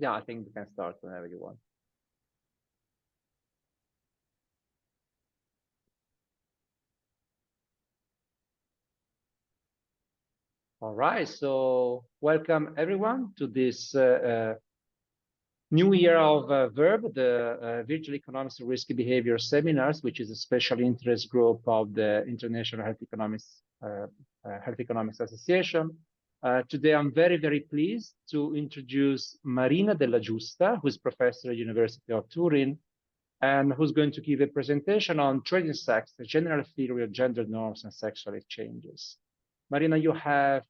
Yeah, I think we can start whenever you want. All right, so welcome everyone to this new year of VERB, the Virtual Economics Risk Behavior Seminars, which is a special interest group of the International Health Economics Association. Today, I'm very, very pleased to introduce Marina Della Giusta, who is professor at the University of Turin, and who's going to give a presentation on trading sex, the general theory of gender norms and sexual exchanges. Marina, you have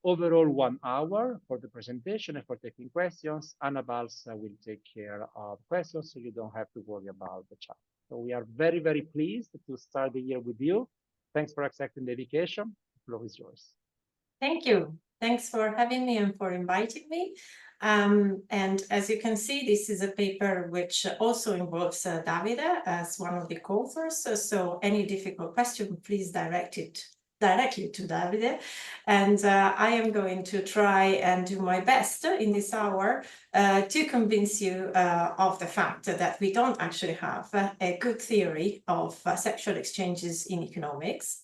overall 1 hour for the presentation and for taking questions. Anna Balsa will take care of questions, so you don't have to worry about the chat. So we are very, very pleased to start the year with you. Thanks for accepting the invitation. The floor is yours. Thank you. Thanks for having me and for inviting me. And as you can see, this is a paper which also involves Davide as one of the co-authors. So any difficult question, please direct it directly to Davide. And I am going to try and do my best in this hour to convince you of the fact that we don't actually have a good theory of sexual exchanges in economics.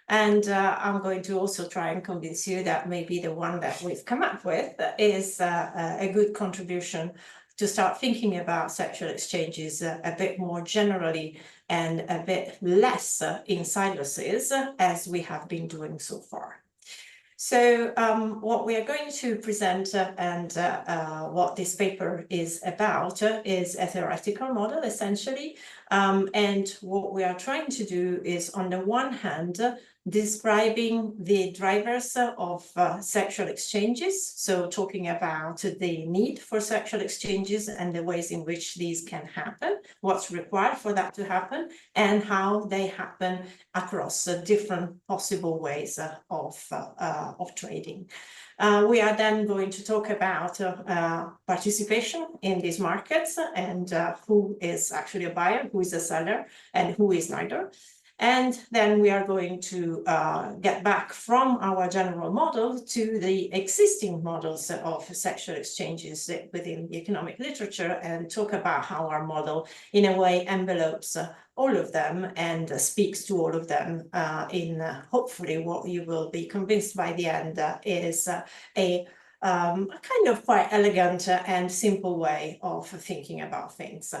And I'm going to also try and convince you that maybe the one that we've come up with is a good contribution to start thinking about sexual exchanges a bit more generally and a bit less in silos as we have been doing so far. So what we are going to present and what this paper is about is a theoretical model, essentially. And what we are trying to do is, on the one hand, describing the drivers of sexual exchanges. So talking about the need for sexual exchanges and the ways in which these can happen, what's required for that to happen, and how they happen across different possible ways of trading. We are then going to talk about participation in these markets and who is actually a buyer, who is a seller, and who is neither. And then we are going to get back from our general model to the existing models of sexual exchanges within the economic literature and talk about how our model, in a way, envelopes all of them and speaks to all of them in hopefully what you will be convinced by the end is a kind of quite elegant and simple way of thinking about things.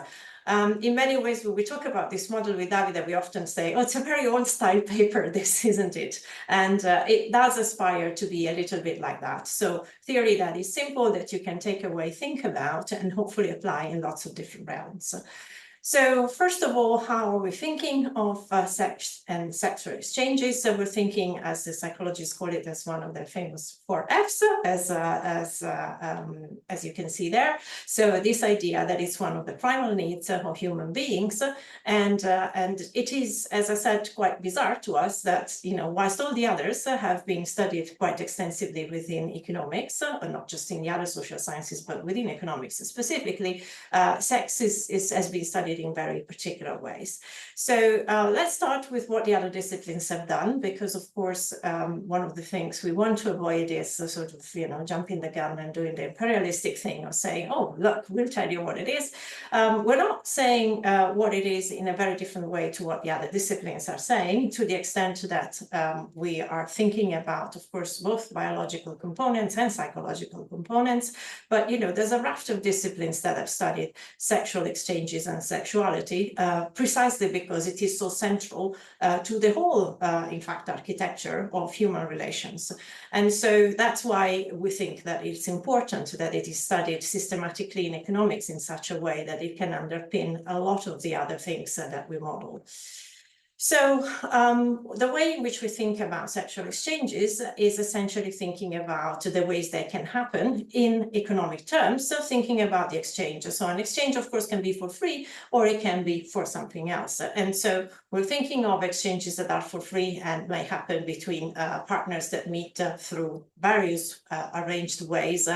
In many ways, when we talk about this model with Davide, we often say, oh, it's a very old style paper, this, isn't it? And it does aspire to be a little bit like that. So theory that is simple, that you can take away, think about, and hopefully apply in lots of different realms. So first of all, how are we thinking of sex and sexual exchanges? So we're thinking, as the psychologists call it, as one of the famous 4 Fs, as you can see there. So this idea that it's one of the primal needs of human beings, and it is, as I said, quite bizarre to us that, you know, whilst all the others have been studied quite extensively within economics, not just in the other social sciences, but within economics specifically, sex has been studied in very particular ways. So let's start with what the other disciplines have done, because of course one of the things we want to avoid is sort of, you know, jumping the gun and doing the imperialistic thing of saying, oh, look, we'll tell you what it is. We're not saying what it is in a very different way to what the other disciplines are saying, to the extent that we are thinking about, of course, both biological components and psychological components. But, you know, there's a raft of disciplines that have studied sexual exchanges and sexuality precisely because it is so central to the whole, in fact, architecture of human relations. And so that's why we think that it's important that it is studied systematically in economics in such a way that it can underpin a lot of the other things that we model. So the way in which we think about sexual exchanges is essentially thinking about the ways they can happen in economic terms. So thinking about the exchange. So an exchange, of course, can be for free or it can be for something else. And so we're thinking of exchanges that are for free and may happen between partners that meet through various arranged ways,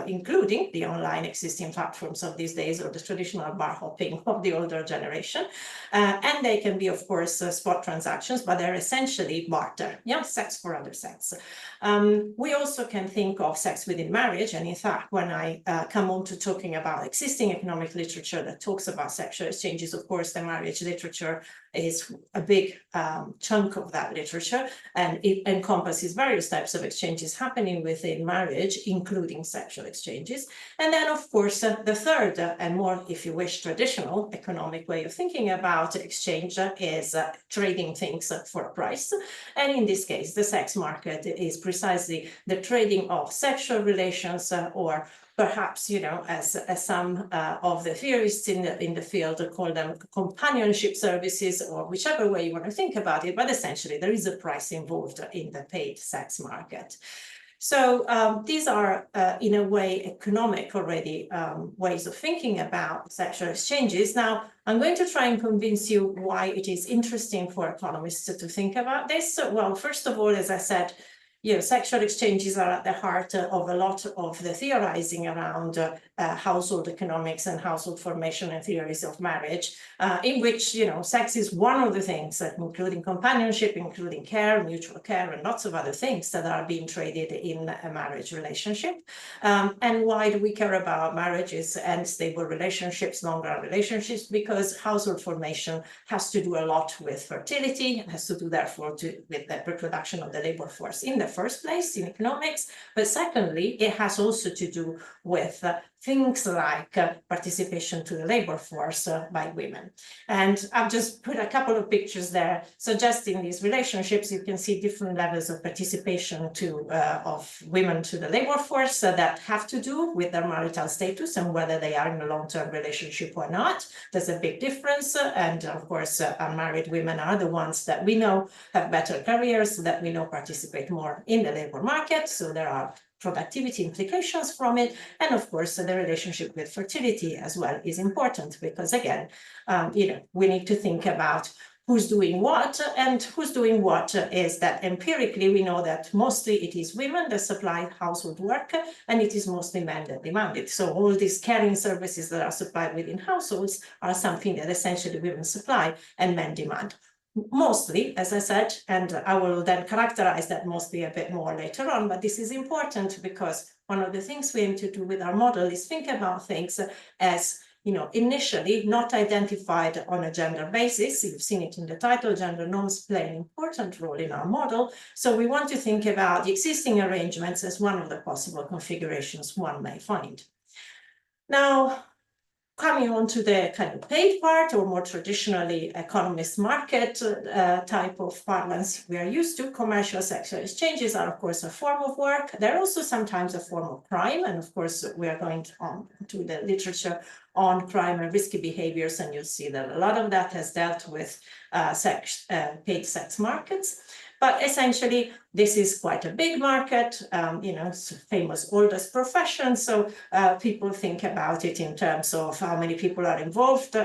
including the online existing platforms of these days or the traditional bar hopping of the older generation. And they can be, of course, spot transactions, but they're essentially barter, yeah, sex for other sex. We also can think of sex within marriage, and in fact, when I come on to talking about existing economic literature that talks about sexual exchanges, of course, the marriage literature is a big chunk of that literature, and it encompasses various types of exchanges happening within marriage, including sexual exchanges. And then, of course, the third and more, if you wish, traditional economic way of thinking about exchange is trading things for a price. And in this case, the sex market is precisely the trading of sexual relations or perhaps, you know, as some of the theorists in the field call them companionship services, or whichever way you want to think about it, but essentially there is a price involved in the paid sex market. So these are, in a way, economic already ways of thinking about sexual exchanges. Now, I'm going to try and convince you why it is interesting for economists to think about this. So, well, first of all, as I said, you know, sexual exchanges are at the heart of a lot of the theorizing around household economics and household formation and theories of marriage, in which, you know, sex is one of the things, including companionship, including care, mutual care, and lots of other things that are being traded in a marriage relationship. And why do we care about marriages and stable relationships, long-run relationships? Because household formation has to do a lot with fertility, and has to do, therefore, with the reproduction of the labor force in the first place in economics, but secondly, it has also to do with things like participation to the labor force by women. And I've just put a couple of pictures there suggesting these relationships. You can see different levels of participation of women to the labor force that have to do with their marital status and whether they are in a long-term relationship or not. There's a big difference. And of course, unmarried women are the ones that we know have better careers, that we know participate more in the labor market. So there are productivity implications from it. And of course, the relationship with fertility as well is important because, again, you know, we need to think about who's doing what, and who's doing what is that empirically we know that mostly it is women that supply household work, and it is mostly men that demand it. So all these caring services that are supplied within households are something that essentially women supply and men demand. Mostly, as I said, and I will then characterize that mostly a bit more later on, but this is important because one of the things we aim to do with our model is think about things as, you know, initially not identified on a gender basis. You've seen it in the title, gender norms play an important role in our model. So we want to think about the existing arrangements as one of the possible configurations one may find. Now, coming on to the kind of paid part, or more traditionally economist market type of parlance we are used to, commercial sexual exchanges are, of course, a form of work. They're also sometimes a form of crime. And of course, we are going on to the literature on crime and risky behaviors. And you'll see that a lot of that has dealt with paid sex markets. But essentially, this is quite a big market, you know, it's a famous oldest profession. So people think about it in terms of how many people are involved.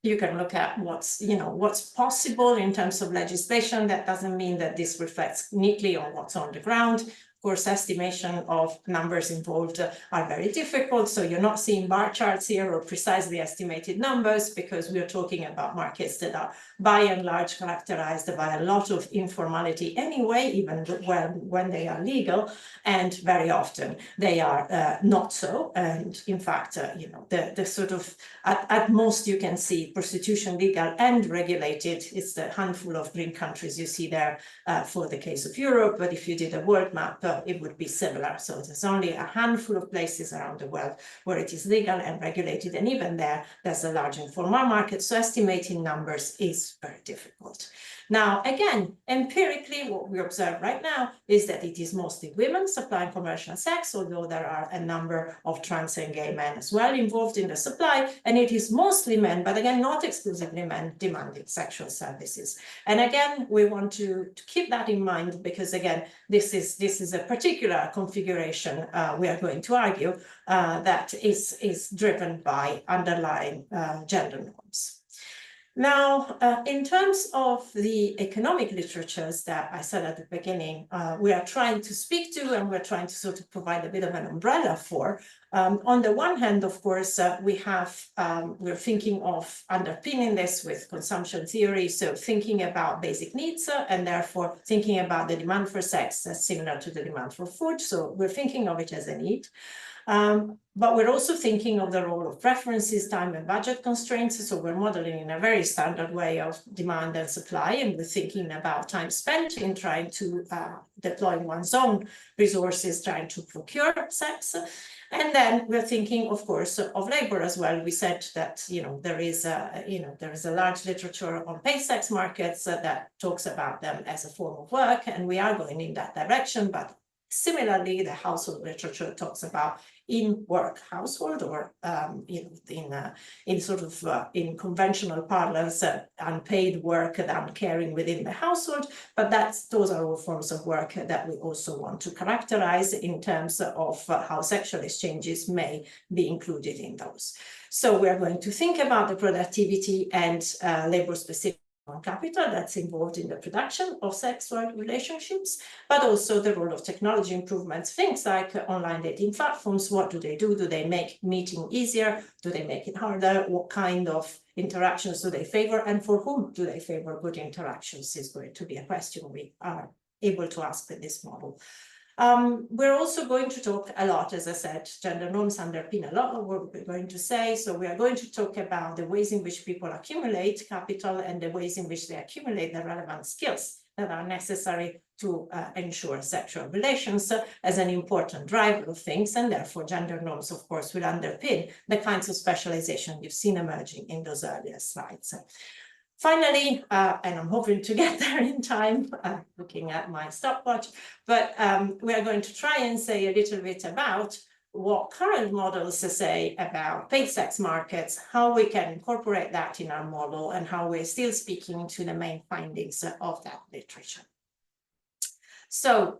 You can look at what's possible in terms of legislation. That doesn't mean that this reflects neatly on what's on the ground. Of course, estimation of numbers involved are very difficult. So you're not seeing bar charts here or precisely estimated numbers, because we're talking about markets that are by and large characterized by a lot of informality anyway, even when they are legal, and very often they are not so. And in fact, you know, the sort of, at most you can see prostitution legal and regulated. It's the handful of green countries you see there for the case of Europe. But if you did a world map, it would be similar. So there's only a handful of places around the world where it is legal and regulated. And even there's a large informal market. So estimating numbers is very difficult. Now, again, empirically, what we observe right now is that it is mostly women supplying commercial sex, although there are a number of trans and gay men as well involved in the supply. And it is mostly men, but again, not exclusively men demanding sexual services. And again, we want to keep that in mind because, again, this is a particular configuration we are going to argue that is driven by underlying gender norms. Now, in terms of the economic literatures that I said at the beginning, we are trying to speak to, and we're trying to sort of provide a bit of an umbrella for. On the one hand, of course, we're thinking of underpinning this with consumption theory, so thinking about basic needs, and therefore thinking about the demand for sex as similar to the demand for food. So we're thinking of it as a need. But we're also thinking of the role of preferences, time and budget constraints. So we're modeling in a very standard way of demand and supply, and we're thinking about time spent in trying to deploy one's own resources, trying to procure sex. And then we're thinking, of course, of labor as well. We said that there is a large literature on paid sex markets that talks about them as a form of work, and we are going in that direction. But similarly, the household literature talks about in-work household, or in conventional parlance, unpaid work and caring within the household. But those are all forms of work that we also want to characterize in terms of how sexual exchanges may be included in those. So we are going to think about the productivity and labor-specific capital that's involved in the production of sexual relationships, but also the role of technology improvements, things like online dating platforms. What do? Do they make meeting easier? Do they make it harder? What kind of interactions do they favor? And for whom do they favor good interactions is going to be a question we are able to ask with this model. We're also going to talk a lot, as I said, gender norms underpin a lot of what we're going to say. So we are going to talk about the ways in which people accumulate capital and the ways in which they accumulate the relevant skills that are necessary to ensure sexual relations as an important driver of things. And therefore, gender norms, of course, will underpin the kinds of specialization you've seen emerging in those earlier slides. Finally, and I'm hoping to get there in time, looking at my stopwatch, but we are going to try and say a little bit about what current models say about paid sex markets, how we can incorporate that in our model, and how we're still speaking to the main findings of that literature. So,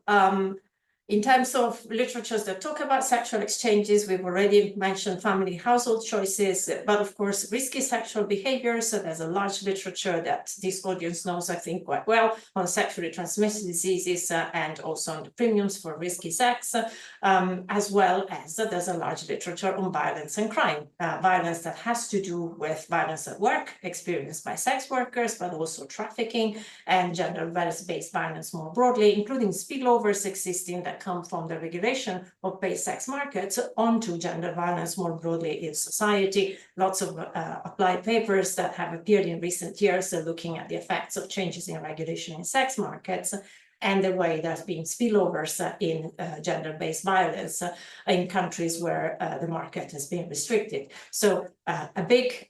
in terms of literatures that talk about sexual exchanges, we've already mentioned family household choices, but of course, risky sexual behaviors. So there's a large literature that this audience knows, I think, quite well on sexually transmitted diseases and also on the premiums for risky sex, as well as there's a large literature on violence and crime, violence that has to do with violence at work experienced by sex workers, but also trafficking and gender-based violence more broadly, including spillovers existing that come from the regulation of paid sex markets onto gender violence more broadly in society. Lots of applied papers that have appeared in recent years looking at the effects of changes in regulation in sex markets and the way there's been spillovers in gender-based violence in countries where the market has been restricted. So a big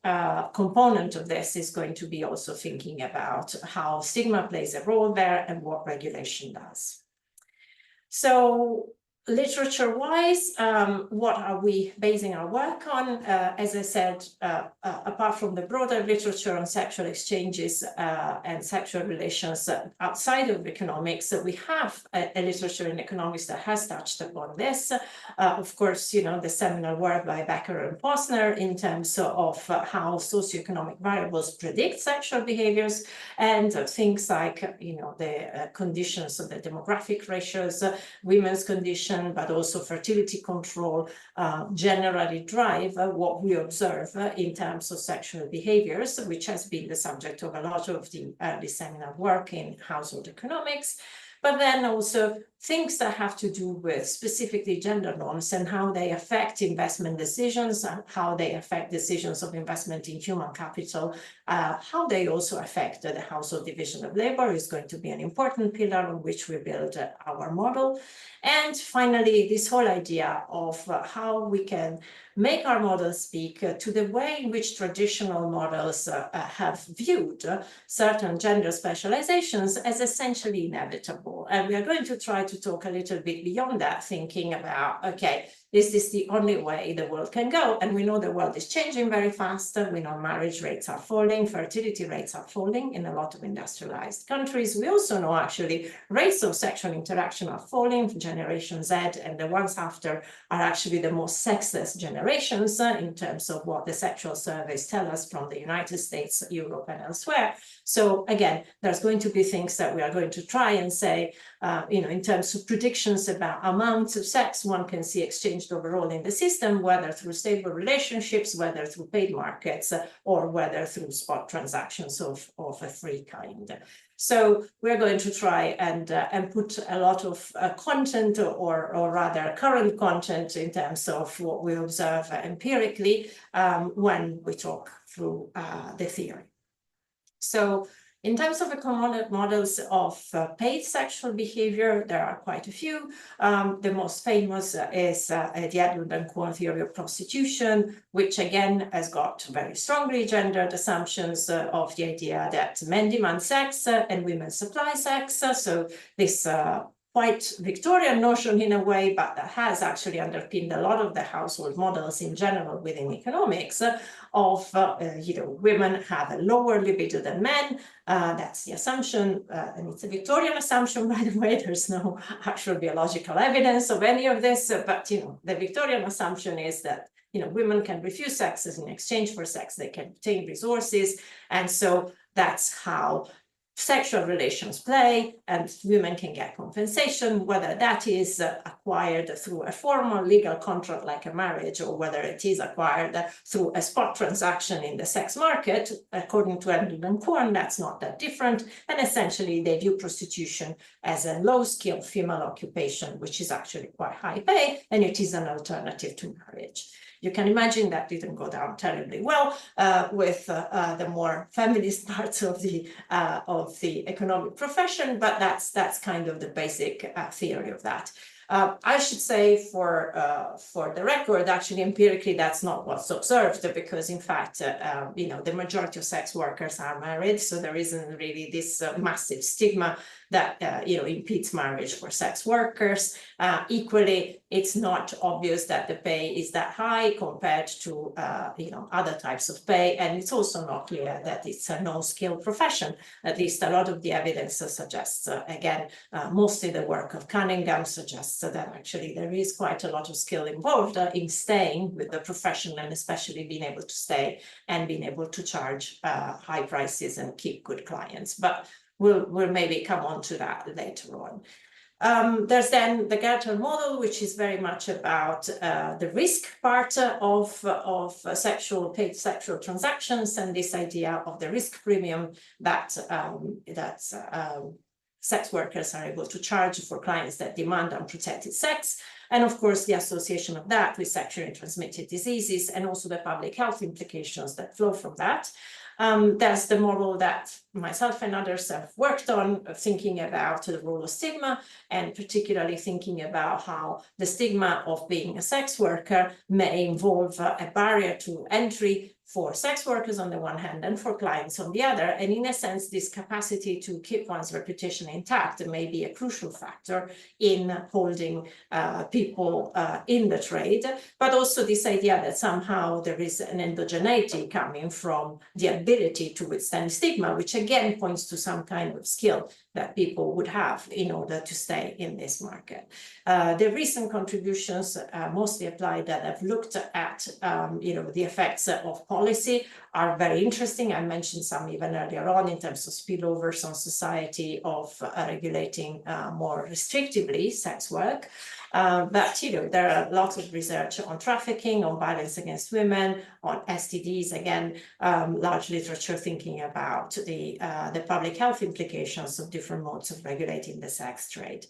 component of this is going to be also thinking about how stigma plays a role there and what regulation does. So literature-wise, what are we basing our work on? As I said, apart from the broader literature on sexual exchanges and sexual relations outside of economics, we have a literature in economics that has touched upon this. Of course, the seminal work by Becker and Posner in terms of how socioeconomic variables predict sexual behaviors, and things like, the conditions of the demographic ratios, women's condition, but also fertility control generally drive what we observe in terms of sexual behaviors, which has been the subject of a lot of the early seminal work in household economics. But then also things that have to do with specifically gender norms and how they affect investment decisions, how they affect decisions of investment in human capital, how they also affect the household division of labor is going to be an important pillar on which we build our model. And finally, this whole idea of how we can make our models speak to the way in which traditional models have viewed certain gender specializations as essentially inevitable. And we are going to try to talk a little bit beyond that, thinking about, okay, is this the only way the world can go? And we know the world is changing very fast. We know marriage rates are falling, fertility rates are falling in a lot of industrialized countries. We also know actually rates of sexual interaction are falling. Generation Z and the ones after are actually the most sexless generations in terms of what the sexual surveys tell us from the United States, Europe, and elsewhere. So again, there's going to be things that we are going to try and say, in terms of predictions about amounts of sex one can see exchanged overall in the system, whether through stable relationships, whether through paid markets, or whether through spot transactions of a free kind. So we're going to try and put a lot of content, or rather current content, in terms of what we observe empirically when we talk through the theory. So in terms of economic models of paid sexual behavior, there are quite a few. The most famous is the Edlund and Kwon theory of prostitution, which again has got very strongly gendered assumptions of the idea that men demand sex and women supply sex. So this quite Victorian notion in a way, but that has actually underpinned a lot of the household models in general within economics of, women have a lower libido than men. That's the assumption, and it's a Victorian assumption, by the way. There's no actual biological evidence of any of this, but, the Victorian assumption is that, women can refuse sex in exchange for sex. They can obtain resources, and so that's how sexual relations play, and women can get compensation, whether that is acquired through a formal legal contract like a marriage, or whether it is acquired through a spot transaction in the sex market. According to Edlund and Kwon, that's not that different, and essentially they view prostitution as a low-skill female occupation, which is actually quite high pay, and it is an alternative to marriage. You can imagine that didn't go down terribly well with the more feminist parts of the economic profession, but that's kind of the basic theory of that. I should say, for the record, actually empirically that's not what's observed, because in fact, the majority of sex workers are married, so there isn't really this massive stigma that impedes marriage for sex workers. Equally, it's not obvious that the pay is that high compared to other types of pay, and it's also not clear that it's a no-skill profession. At least a lot of the evidence suggests, again, mostly the work of Cunningham suggests that actually there is quite a lot of skill involved in staying with the profession, and especially being able to stay and being able to charge high prices and keep good clients. But we'll maybe come on to that later on. There's then the Gertel model, which is very much about the risk part of paid sexual transactions, and this idea of the risk premium that sex workers are able to charge for clients that demand unprotected sex. And of course, the association of that with sexually transmitted diseases, and also the public health implications that flow from that. That's the model that myself and others have worked on, thinking about the role of stigma, and particularly thinking about how the stigma of being a sex worker may involve a barrier to entry for sex workers on the one hand and for clients on the other. And in a sense, this capacity to keep one's reputation intact may be a crucial factor in holding people in the trade, but also this idea that somehow there is an endogeneity coming from the ability to withstand stigma, which again points to some kind of skill that people would have in order to stay in this market. The recent contributions mostly applied that have looked at the effects of policy are very interesting. I mentioned some even earlier on in terms of spillovers on society of regulating more restrictively sex work. But there are lots of research on trafficking, on violence against women, on STDs, again, large literature thinking about the public health implications of different modes of regulating the sex trade.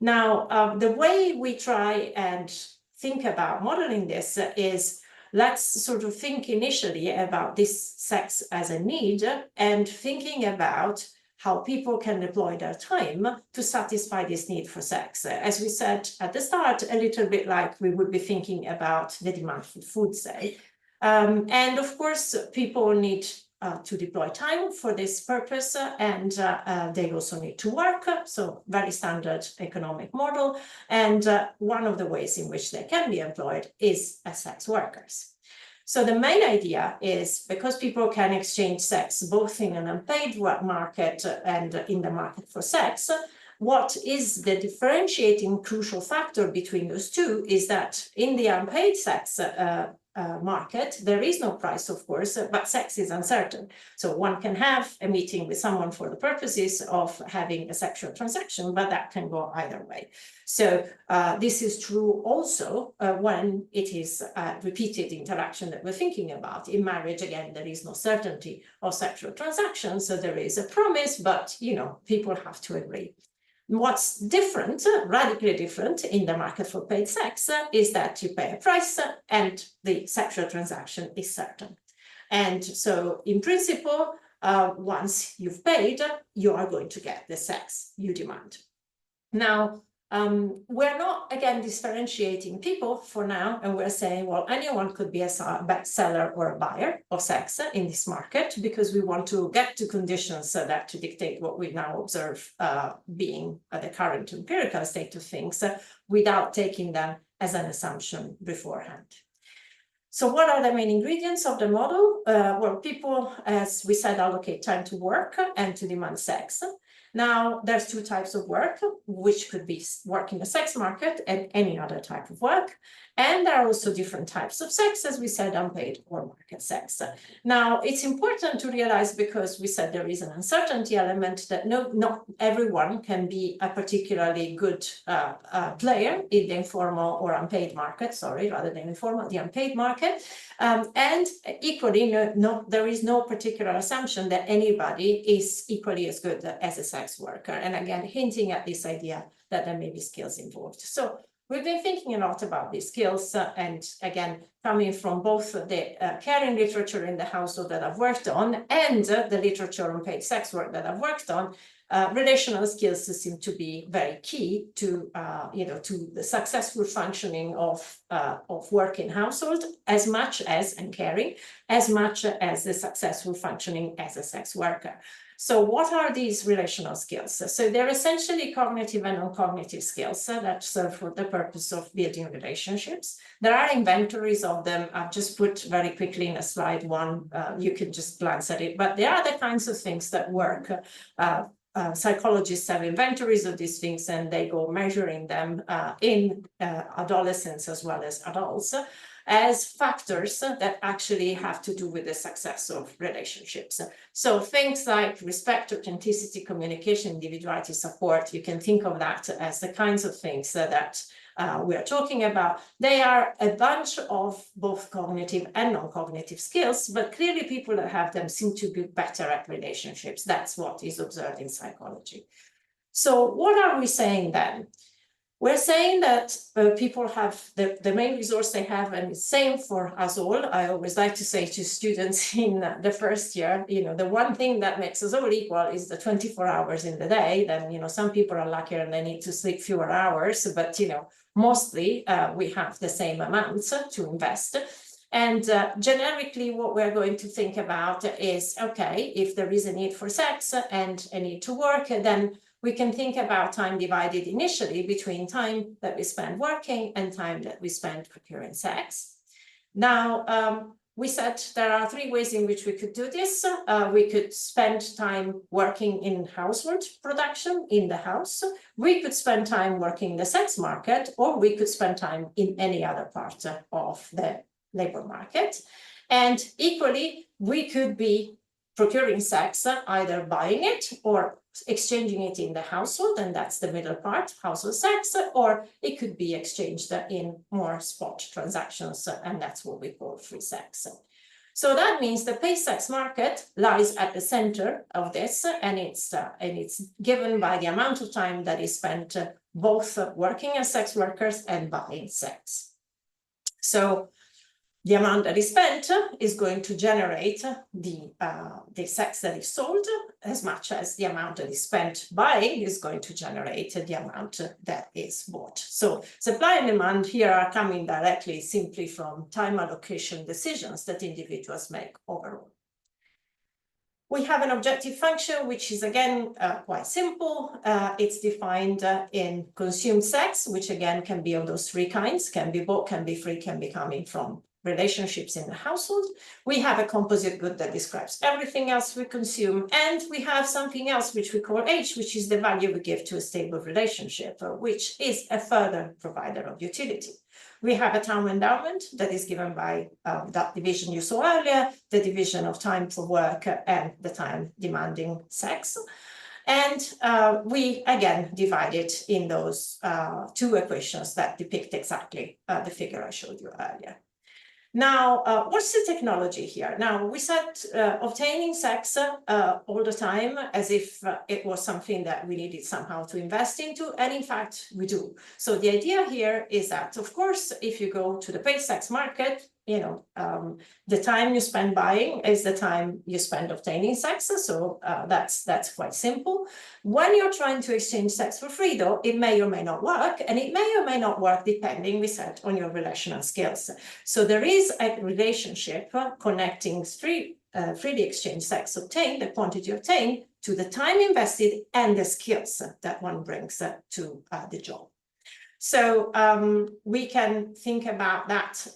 Now, the way we try and think about modeling this is, let's sort of think initially about this sex as a need, and thinking about how people can deploy their time to satisfy this need for sex. As we said at the start, a little bit like we would be thinking about the demand for food, say. And of course, people need to deploy time for this purpose, and they also need to work. So very standard economic model. And one of the ways in which they can be employed is as sex workers. So the main idea is, because people can exchange sex both in an unpaid work market and in the market for sex, what is the differentiating crucial factor between those two is that in the unpaid sex market, there is no price, of course, but sex is uncertain. So one can have a meeting with someone for the purposes of having a sexual transaction, but that can go either way. So this is true also when it is repeated interaction that we're thinking about. In marriage, again, there is no certainty of sexual transaction, so there is a promise, but people have to agree. What's different, radically different in the market for paid sex is that you pay a price and the sexual transaction is certain. And so in principle, once you've paid, you are going to get the sex you demand. Now, we're not, again, differentiating people for now, and we're saying, well, anyone could be a seller or a buyer of sex in this market, because we want to get to conditions that to dictate what we now observe being the current empirical state of things, without taking them as an assumption beforehand. So what are the main ingredients of the model? Well, people, as we said, allocate time to work and to demand sex. Now, there's two types of work, which could be work in the sex market and any other type of work. And there are also different types of sex, as we said, unpaid or market sex. Now, it's important to realize, because we said there is an uncertainty element, that not everyone can be a particularly good player in the informal or unpaid market, rather than informal, the unpaid market. And equally, there is no particular assumption that anybody is equally as good as a sex worker. And again, hinting at this idea that there may be skills involved. So we've been thinking a lot about these skills, and again, coming from both the caring literature in the household that I've worked on and the literature on paid sex work that I've worked on, relational skills seem to be very key to, to the successful functioning of work in household, as much as, and caring, as much as the successful functioning as a sex worker. So what are these relational skills? So they're essentially cognitive and non-cognitive skills that serve for the purpose of building relationships. There are inventories of them. I've just put very quickly in a slide one. You can just glance at it, but there are the kinds of things that work. Psychologists have inventories of these things, and they go measuring them in adolescents as well as adults, as factors that actually have to do with the success of relationships. So things like respect, authenticity, communication, individuality, support, you can think of that as the kinds of things that we are talking about. They are a bunch of both cognitive and non-cognitive skills, but clearly people that have them seem to be better at relationships. That's what is observed in psychology. So what are we saying then? We're saying that people have the main resource they have, and it's same for us all. I always like to say to students in the first year, the one thing that makes us all equal is the 24 hours in the day. Then, some people are luckier and they need to sleep fewer hours, but, mostly we have the same amounts to invest. And generically, what we're going to think about is, okay, if there is a need for sex and a need to work, then we can think about time divided initially between time that we spend working and time that we spend procuring sex. Now, we said there are three ways in which we could do this. We could spend time working in household production in the house. We could spend time working in the sex market, or we could spend time in any other part of the labor market. And equally, we could be procuring sex, either buying it or exchanging it in the household, and that's the middle part, household sex, or it could be exchanged in more spot transactions, and that's what we call free sex. So that means the paid sex market lies at the center of this, and it's given by the amount of time that is spent both working as sex workers and buying sex. So the amount that is spent is going to generate the sex that is sold, as much as the amount that is spent buying is going to generate the amount that is bought. So supply and demand here are coming directly simply from time allocation decisions that individuals make overall. We have an objective function, which is again quite simple. It's defined in consumed sex, which again can be of those three kinds, can be bought, can be free, can be coming from relationships in the household. We have a composite good that describes everything else we consume, and we have something else which we call H, which is the value we give to a stable relationship, which is a further provider of utility. We have a time endowment that is given by that division you saw earlier, the division of time for work and the time demanding sex. And we, again, divide it in those two equations that depict exactly the figure I showed you earlier. Now, what's the technology here? Now, we said obtaining sex all the time as if it was something that we needed somehow to invest into, and in fact, we do. So the idea here is that, of course, if you go to the paid sex market, you know, the time you spend buying is the time you spend obtaining sex. So that's quite simple. When you're trying to exchange sex for free, though, it may or may not work, and it may or may not work depending, we said, on your relational skills. So there is a relationship connecting freely exchanged sex obtained, the quantity obtained, to the time invested and the skills that one brings to the job. So we can think about that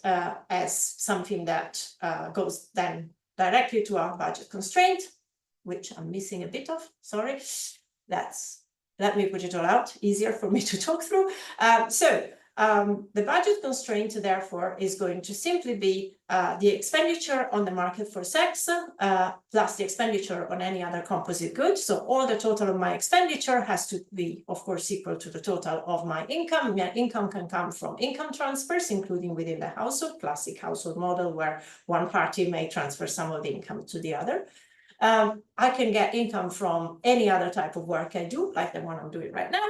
as something that goes then directly to our budget constraint, which I'm missing a bit of, sorry. Let me put it all out, easier for me to talk through. The budget constraint, therefore, is going to simply be the expenditure on the market for sex plus the expenditure on any other composite good. So all the total of my expenditure has to be, of course, equal to the total of my income. My income can come from income transfers, including within the household, classic household model where one party may transfer some of the income to the other. I can get income from any other type of work I do, like the one I'm doing right now.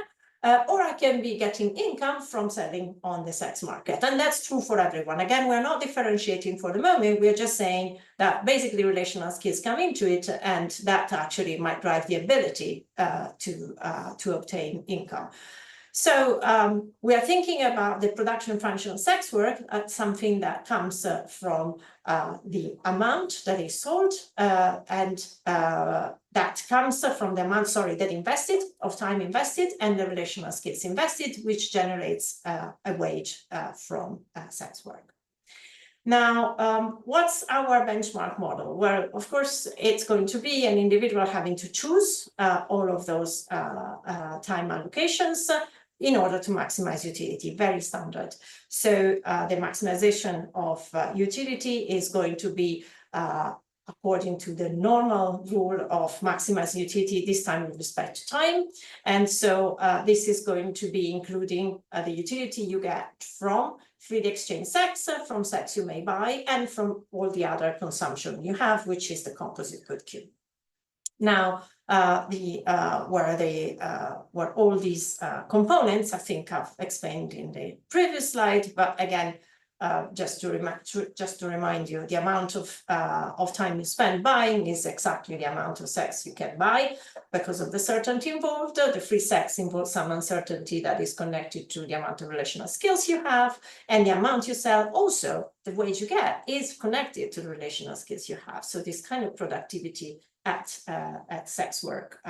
Or I can be getting income from selling on the sex market. And that's true for everyone. Again, we're not differentiating for the moment. We're just saying that basically relational skills come into it, and that actually might drive the ability to obtain income. So we are thinking about the production function of sex work as something that comes from the amount that is sold and that comes from the amount, that invested, of time invested, and the relational skills invested, which generates a wage from sex work. Now, what's our benchmark model? Well, of course, it's going to be an individual having to choose all of those time allocations in order to maximize utility, very standard. So the maximization of utility is going to be according to the normal rule of maximizing utility, this time with respect to time. And so this is going to be including the utility you get from freely exchanged sex, from sex you may buy, and from all the other consumption you have, which is the composite good cube. Now, where all these components, I think I've explained in the previous slide, but again, just to remind you, the amount of time you spend buying is exactly the amount of sex you can buy because of the certainty involved. The free sex involves some uncertainty that is connected to the amount of relational skills you have, and the amount you sell, also the wage you get, is connected to the relational skills you have. So this kind of productivity at sex work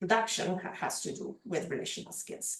production has to do with relational skills.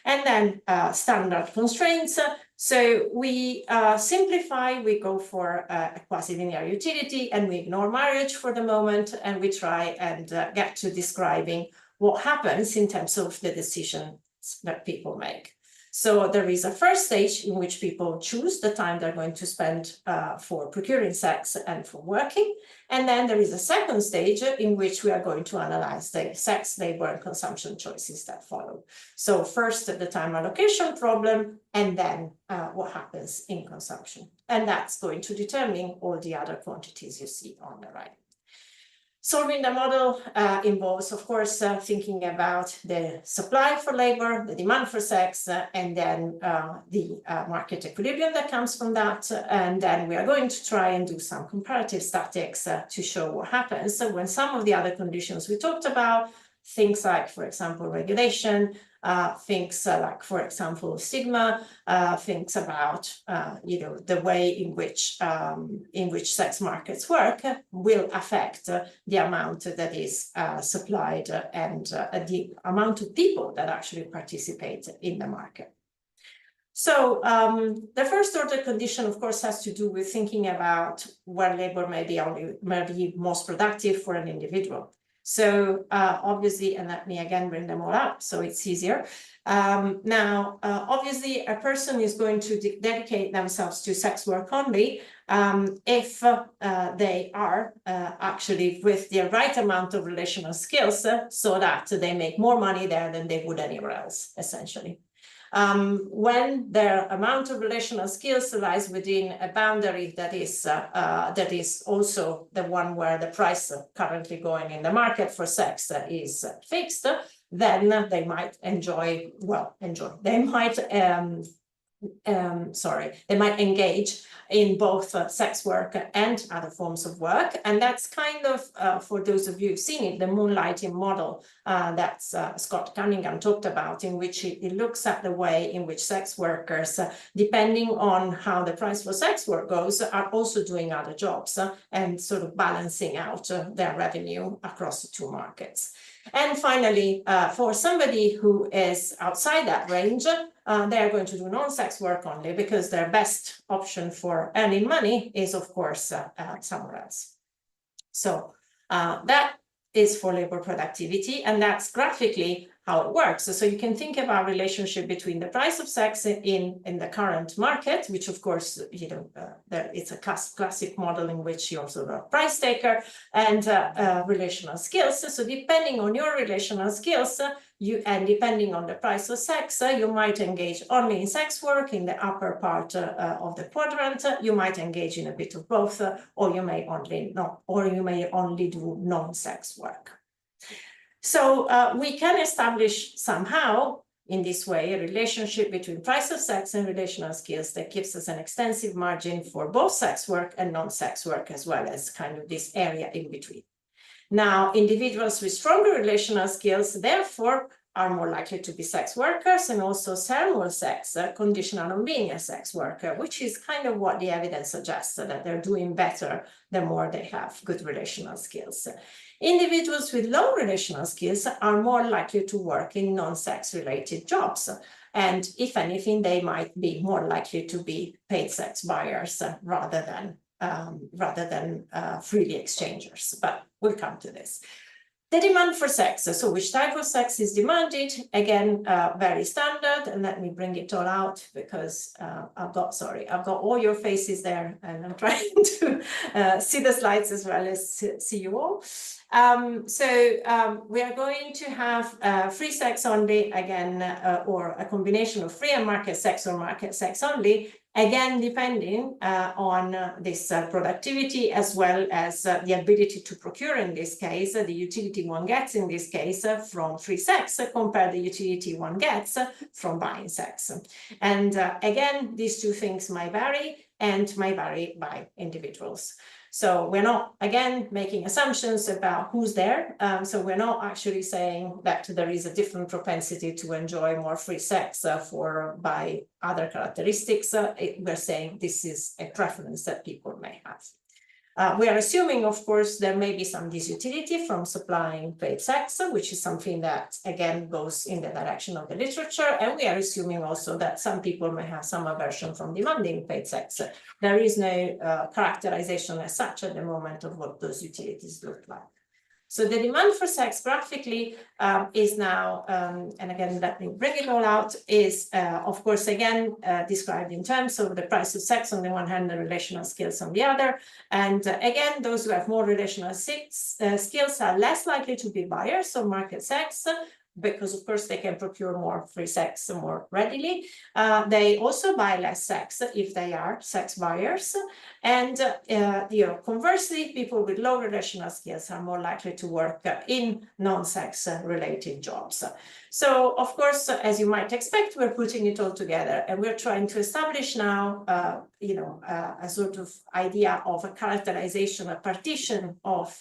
And then standard constraints. So we simplify, we go for a quasi-linear utility, and we ignore marriage for the moment, and we try and get to describing what happens in terms of the decisions that people make. So there is a first stage in which people choose the time they're going to spend for procuring sex and for working. And then there is a second stage in which we are going to analyze the sex, labor, and consumption choices that follow. So first, the time allocation problem, and then what happens in consumption. And that's going to determine all the other quantities you see on the right. Solving the model involves, of course, thinking about the supply for labor, the demand for sex, and then the market equilibrium that comes from that. And then we are going to try and do some comparative statics to show what happens when some of the other conditions we talked about things like, for example, regulation, things like, for example, stigma, things about, the way in which sex markets work will affect the amount that is supplied and the amount of people that actually participate in the market. So the first order condition, of course, has to do with thinking about where labor may be most productive for an individual. So obviously, and let me again bring them all up so it's easier. Now, obviously, a person is going to dedicate themselves to sex work only if they are actually with the right amount of relational skills so that they make more money there than they would anywhere else, essentially. When their amount of relational skills lies within a boundary that is also the one where the price currently going in the market for sex is fixed, then they might they might engage in both sex work and other forms of work. And that's kind of, for those of you who've seen it, the moonlighting model that Scott Cunningham talked about, in which it looks at the way in which sex workers, depending on how the price for sex work goes, are also doing other jobs and sort of balancing out their revenue across the two markets. And finally, for somebody who is outside that range, they're going to do non-sex work only because their best option for earning money is, of course, somewhere else. So that is for labor productivity, and that's graphically how it works. So you can think about relationship between the price of sex in the current market, which of course, it's a classic model in which you're sort of a price taker, and relational skills. So depending on your relational skills, and depending on the price of sex, you might engage only in sex work in the upper part of the quadrant. You might engage in a bit of both, or you may only do non-sex work. So we can establish somehow in this way a relationship between price of sex and relational skills that gives us an extensive margin for both sex work and non-sex work, as well as kind of this area in between. Now, individuals with stronger relational skills, therefore, are more likely to be sex workers and also sell more sex, conditional on being a sex worker, which is kind of what the evidence suggests, that they're doing better the more they have good relational skills. Individuals with low relational skills are more likely to work in non-sex related jobs. And if anything, they might be more likely to be paid sex buyers rather than freely exchangers. But we'll come to this. The demand for sex, so which type of sex is demanded? Again, very standard, and let me bring it all out because I've got all your faces there and I'm trying to see the slides as well as see you all. We are going to have free sex only again, or a combination of free and market sex or market sex only, again, depending on this productivity as well as the ability to procure in this case, the utility one gets in this case from free sex compared to the utility one gets from buying sex. And again, these two things might vary and might vary by individuals. So we're not, again, making assumptions about who's there. So we're not actually saying that there is a different propensity to enjoy more free sex by other characteristics. We're saying this is a preference that people may have. We are assuming, of course, there may be some disutility from supplying paid sex, which is something that, again, goes in the direction of the literature. And we are assuming also that some people may have some aversion from demanding paid sex. There is no characterization as such at the moment of what those utilities look like. So the demand for sex graphically is now, and again, let me bring it all out, is of course, again, described in terms of the price of sex on the one hand, the relational skills on the other. And again, those who have more relational skills are less likely to be buyers of market sex, because of course they can procure more free sex more readily. They also buy less sex if they are sex buyers. And conversely, people with low relational skills are more likely to work in non-sex related jobs. So of course, as you might expect, we're putting it all together and we're trying to establish now, a sort of idea of a characterization, a partition of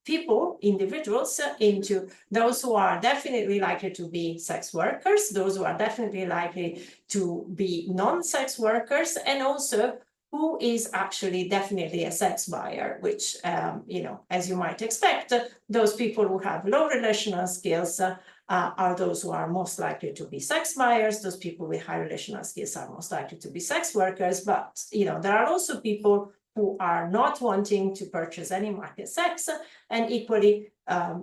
people, individuals, into those who are definitely likely to be sex workers, those who are definitely likely to be non-sex workers, and also who is actually definitely a sex buyer, which, as you might expect, those people who have low relational skills are those who are most likely to be sex buyers. Those people with high relational skills are most likely to be sex workers. But, there are also people who are not wanting to purchase any market sex. And equally,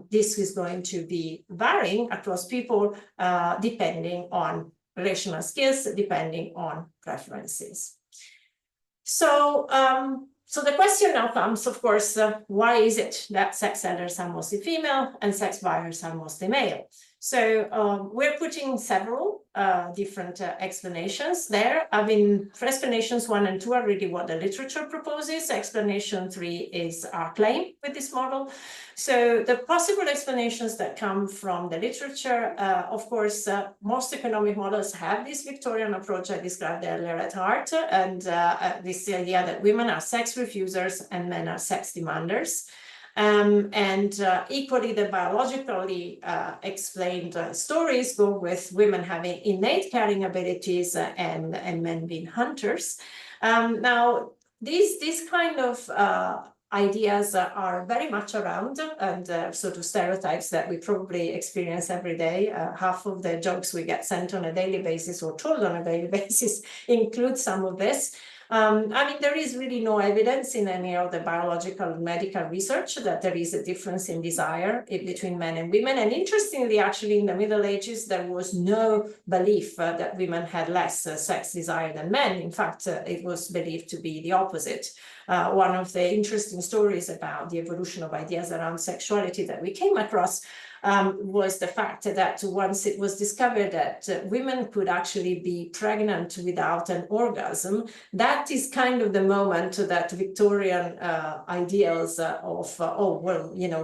this is going to be varying across people depending on relational skills, depending on preferences. So, so the question now comes, of course, why is it that sex sellers are mostly female and sex buyers are mostly male? So we're putting several different explanations there. I mean, for explanations 1 and 2 are really what the literature proposes. Explanation 3 is our claim with this model. So the possible explanations that come from the literature, of course, most economic models have this Victorian approach I described earlier at heart, and this idea that women are sex refusers and men are sex demanders. Equally, the biologically explained stories go with women having innate caring abilities and men being hunters. Now, these kind of ideas are very much around, and sort of stereotypes that we probably experience every day. Half of the jokes we get sent on a daily basis or told on a daily basis include some of this. I mean, there is really no evidence in any of the biological and medical research that there is a difference in desire between men and women. And interestingly, actually, in the Middle Ages, there was no belief that women had less sex desire than men. In fact, it was believed to be the opposite. One of the interesting stories about the evolution of ideas around sexuality that we came across was the fact that once it was discovered that women could actually be pregnant without an orgasm, that is kind of the moment that Victorian ideals of,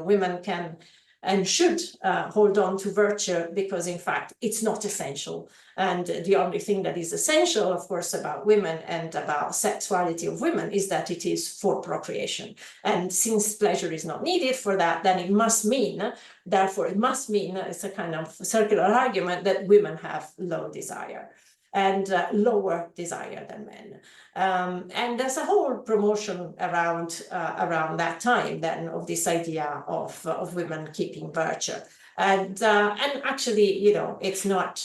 women can and should hold on to virtue because, in fact, it's not essential. And the only thing that is essential, of course, about women and about sexuality of women is that it is for procreation. And since pleasure is not needed for that, then it must mean, therefore, it must mean, it's a kind of circular argument, that women have low desire and lower desire than men. And there's a whole promotion around that time then of this idea of women keeping virtue. And actually, it's not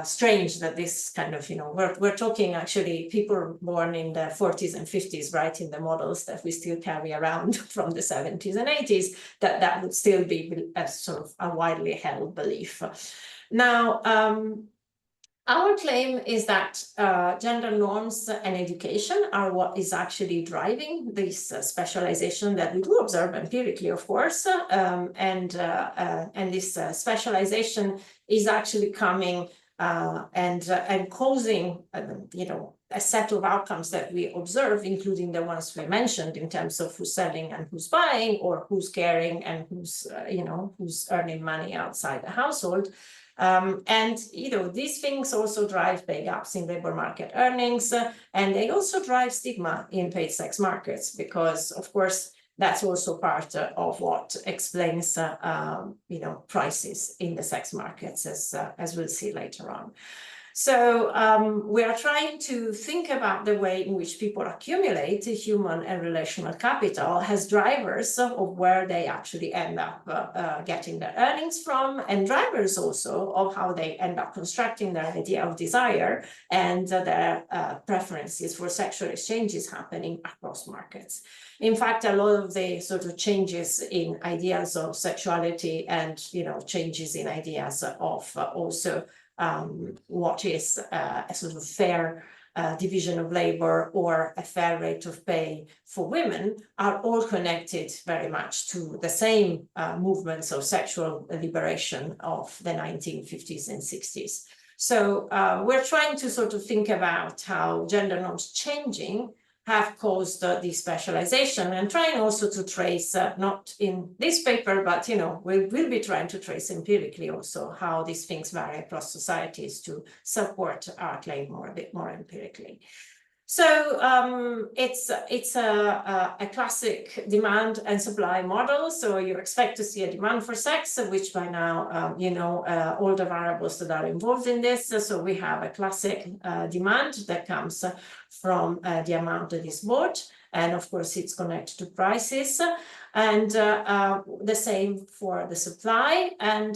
strange that this kind of, we're talking actually people born in the 40s and 50s, right, in the models that we still carry around from the 70s and 80s, that would still be a sort of a widely held belief. Now, our claim is that gender norms and education are what is actually driving this specialization that we do observe empirically, of course, and this specialization is actually coming and causing, a set of outcomes that we observe, including the ones we mentioned in terms of who's selling and who's buying, or who's caring and who's earning money outside the household. And these things also drive pay gaps in labor market earnings, and they also drive stigma in paid sex markets, because of course that's also part of what explains prices in the sex markets, as we'll see later on. So we are trying to think about the way in which people accumulate human and relational capital as drivers of where they actually end up getting their earnings from, and drivers also of how they end up constructing their idea of desire and their preferences for sexual exchanges happening across markets. In fact, a lot of the sort of changes in ideas of sexuality and changes in ideas of also what is a sort of fair division of labor or a fair rate of pay for women are all connected very much to the same movements of sexual liberation of the 1950s and 60s. So we're trying to sort of think about how gender norms changing have caused this specialization, and trying also to trace, not in this paper, but we'll be trying to trace empirically also how these things vary across societies to support our claim a bit more empirically. So it's a classic demand and supply model. So you expect to see a demand for sex, which by now, you know, all the variables that are involved in this. So we have a classic demand that comes from the amount that is bought. And of course, it's connected to prices. And the same for the supply. And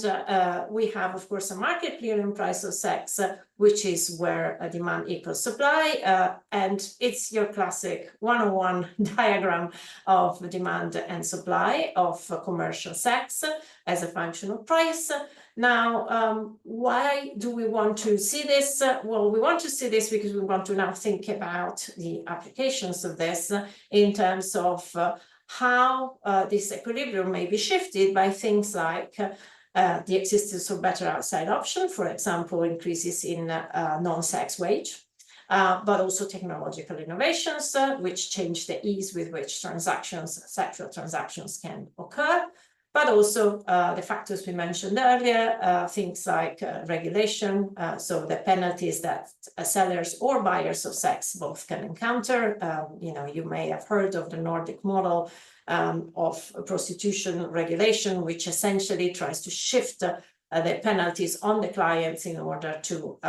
we have, of course, a market clearing price of sex, which is where demand equals supply. And it's your classic 101 diagram of demand and supply of commercial sex as a function of price. Now, why do we want to see this? Well, we want to see this because we want to now think about the applications of this in terms of how this equilibrium may be shifted by things like the existence of better outside option, for example, increases in non-sex wage, but also technological innovations, which change the ease with which sexual transactions can occur, but also the factors we mentioned earlier, things like regulation, so the penalties that sellers or buyers of sex both can encounter. You know, you may have heard of the Nordic model of prostitution regulation, which essentially tries to shift the penalties on the clients in order to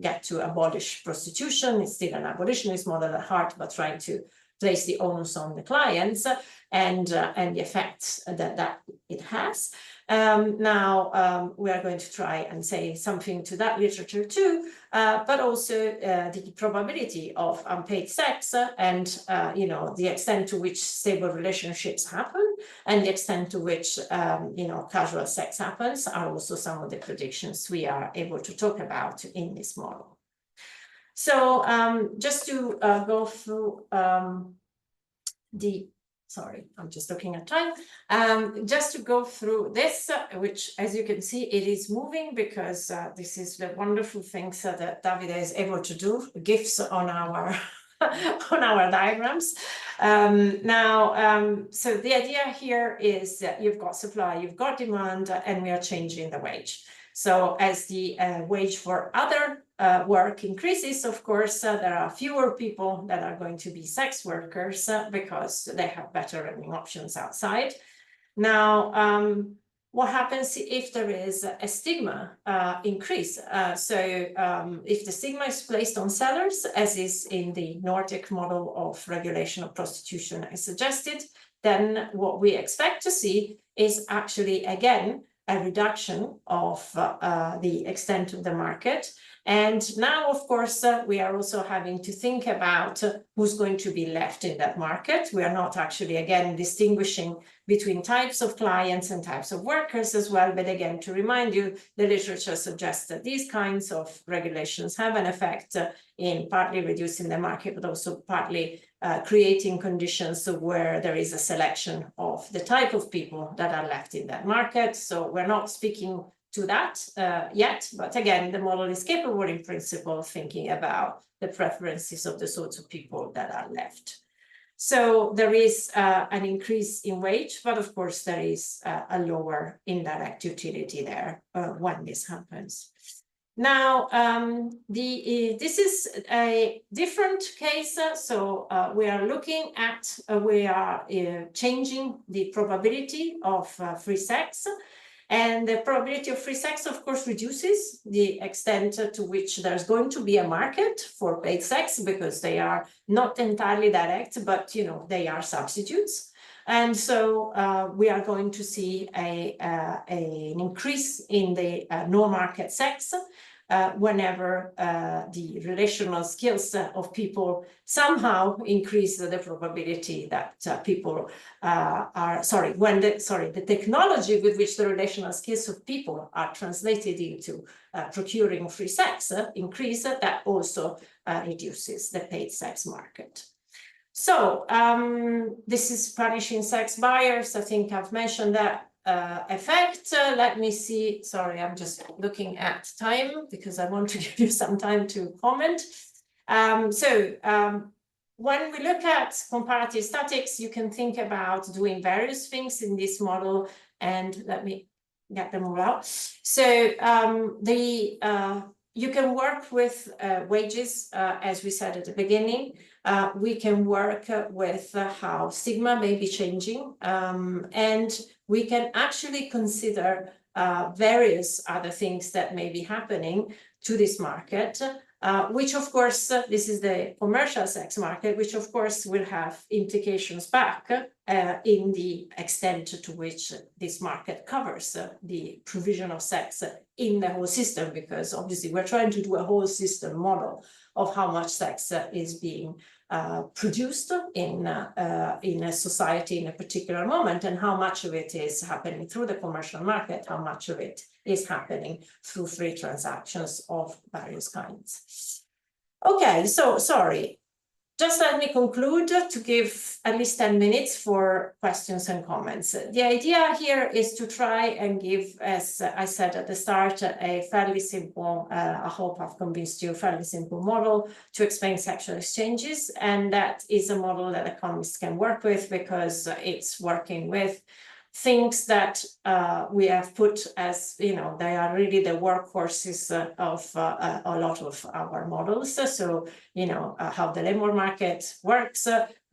get to abolish prostitution. It's still an abolitionist model at heart, but trying to place the onus on the clients and the effects that it has. Now, we are going to try and say something to that literature too, but also the probability of unpaid sex and, you know, the extent to which stable relationships happen and the extent to which, you know, casual sex happens are also some of the predictions we are able to talk about in this model. So just to go through sorry, I'm just looking at time. Just to go through this, which, as you can see, it is moving because this is the wonderful things that Davide is able to do, GIFs on our on our diagrams. So the idea here is that you've got supply, you've got demand, and we are changing the wage. So as the wage for other work increases, of course, there are fewer people that are going to be sex workers because they have better earning options outside. Now, what happens if there is a stigma increase? If the stigma is placed on sellers, as is in the Nordic model of regulation of prostitution as suggested, then what we expect to see is actually, again, a reduction of the extent of the market. And now, of course, we are also having to think about who's going to be left in that market. We are not actually, again, distinguishing between types of clients and types of workers as well. But again, to remind you, the literature suggests that these kinds of regulations have an effect in partly reducing the market, but also partly creating conditions where there is a selection of the type of people that are left in that market. So we're not speaking to that yet, but again, the model is capable in principle of thinking about the preferences of the sorts of people that are left. So there is an increase in wage, but of course there is a lower indirect utility there when this happens. Now, this is a different case. So we are looking at, we are changing the probability of free sex. And the probability of free sex, of course, reduces the extent to which there's going to be a market for paid sex because they are not entirely direct, but, you know, they are substitutes. And so we are going to see an increase in the no market sex whenever the relational skills of people somehow increase the probability that people the technology with which the relational skills of people are translated into procuring free sex increase, that also reduces the paid sex market. So this is punishing sex buyers. I think I've mentioned that effect. Let me see. Sorry, I'm just looking at time because I want to give you some time to comment. When we look at comparative statics, you can think about doing various things in this model, and let me get them all out. So the you can work with wages, as we said at the beginning. We can work with how stigma may be changing, and we can actually consider various other things that may be happening to this market, which of course, this is the commercial sex market, which of course will have implications back in the extent to which this market covers the provision of sex in the whole system, because obviously we're trying to do a whole system model of how much sex is being produced in a society in a particular moment, and how much of it is happening through the commercial market, how much of it is happening through free transactions of various kinds. Okay, so sorry. Just let me conclude to give at least 10 minutes for questions and comments. The idea here is to try and give, as I said at the start, a fairly simple, I hope I've convinced you, fairly simple model to explain sexual exchanges. And that is a model that economists can work with, because it's working with things that we have put as, they are really the workhorses of a lot of our models. So, how the labor market works,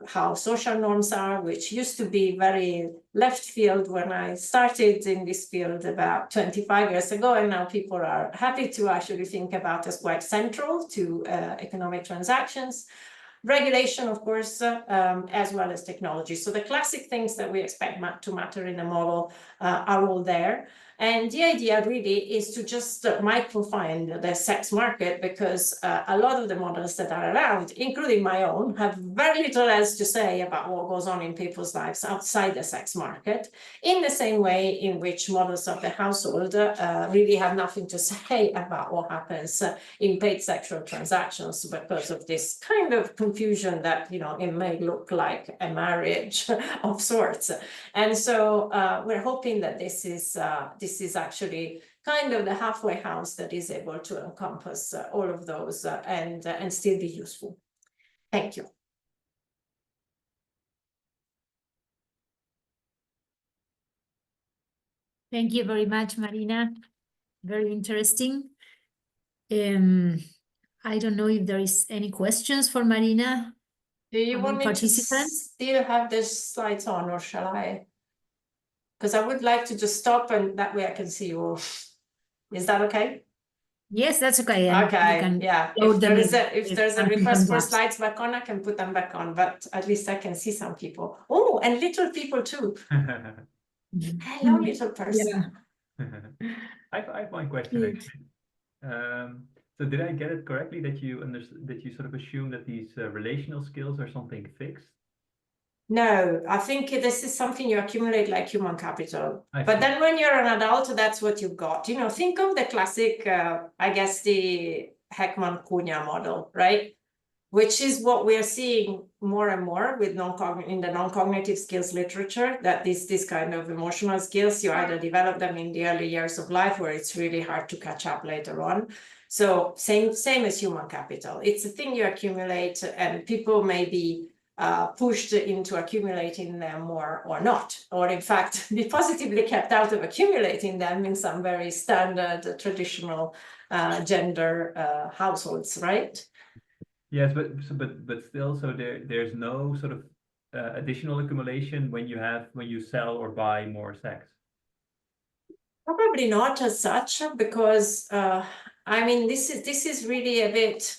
how social norms are, which used to be very left field when I started in this field about 25 years ago, and now people are happy to actually think about as quite central to economic transactions. Regulation, of course, as well as technology. So the classic things that we expect to matter in a model are all there. And the idea really is to just microfine the sex market, because a lot of the models that are around, including my own, have very little else to say about what goes on in people's lives outside the sex market, in the same way in which models of the household really have nothing to say about what happens in paid sexual transactions, because of this kind of confusion that, it may look like a marriage of sorts. And so we're hoping that this is actually kind of the halfway house that is able to encompass all of those and still be useful. Thank you. Thank you very much, Marina. Very interesting. I don't know if there is any questions for Marina. Do you want me to still have the slides on, or shall I? Because I would like to just stop, and that way I can see you all. Is that okay? Yes, that's okay. And okay, yeah. If there's a request for slides back on, I can put them back on, but at least I can see some people. Oh, and little people too. Hello, little person. Yeah. I have one question actually. So did I get it correctly that you sort of assume that these relational skills are something fixed? No, I think this is something you accumulate like human capital. But then when you're an adult, that's what you've got. Think of the classic, I guess, the Heckman-Cunha model, right? Which is what we are seeing more and more with in the non-cognitive skills literature, that this kind of emotional skills, you either develop them in the early years of life, where it's really hard to catch up later on. So same as human capital. It's a thing you accumulate, and people may be pushed into accumulating them more or not, or in fact be positively kept out of accumulating them in some very standard traditional gender households, right? Yes, but still, so there's no sort of additional accumulation when you sell or buy more sex. Probably not as such, because I mean, this is really a bit.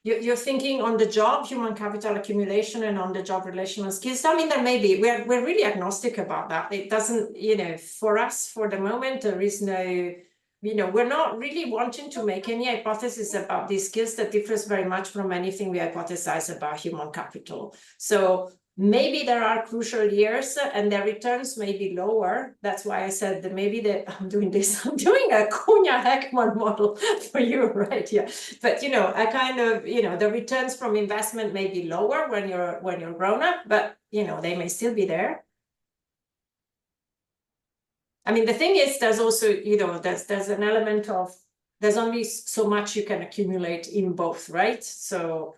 You're thinking on the job, human capital accumulation, and on the job relational skills. I mean, there may be, we're really agnostic about that. It doesn't, for us, for the moment, there is no, we're not really wanting to make any hypothesis about these skills that differs very much from anything we hypothesize about human capital. So maybe there are crucial years and their returns may be lower. That's why I said that maybe I'm doing a Cunha-Heckman model for you right here. But, a kind of, the returns from investment may be lower when you're grown up, but, they may still be there. I mean, the thing is, there's also, there's an element of, there's only so much you can accumulate in both, right? So,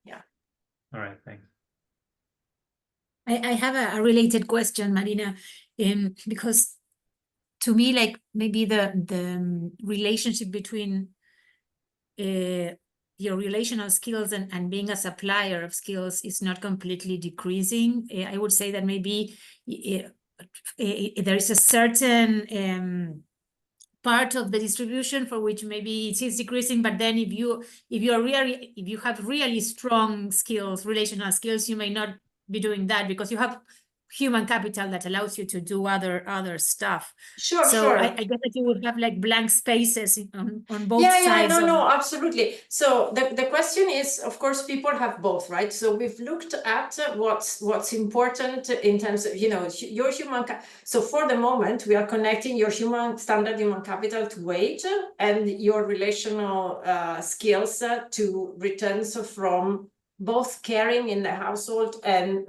yeah. All right, thanks. I have a related question, Marina, because to me, like maybe the relationship between your relational skills and being a supplier of skills is not completely decreasing. I would say that maybe there is a certain part of the distribution for which maybe it is decreasing, but then if you have really strong skills, relational skills, you may not be doing that because you have human capital that allows you to do other stuff. Sure, So sure. I guess that you would have like blank spaces on both Yeah, sides. no, absolutely. So the question is, of course, people have both, right? So we've looked at what's important in terms of, your human. So for the moment, we are connecting your standard human capital to wage and your relational skills to returns from both caring in the household and,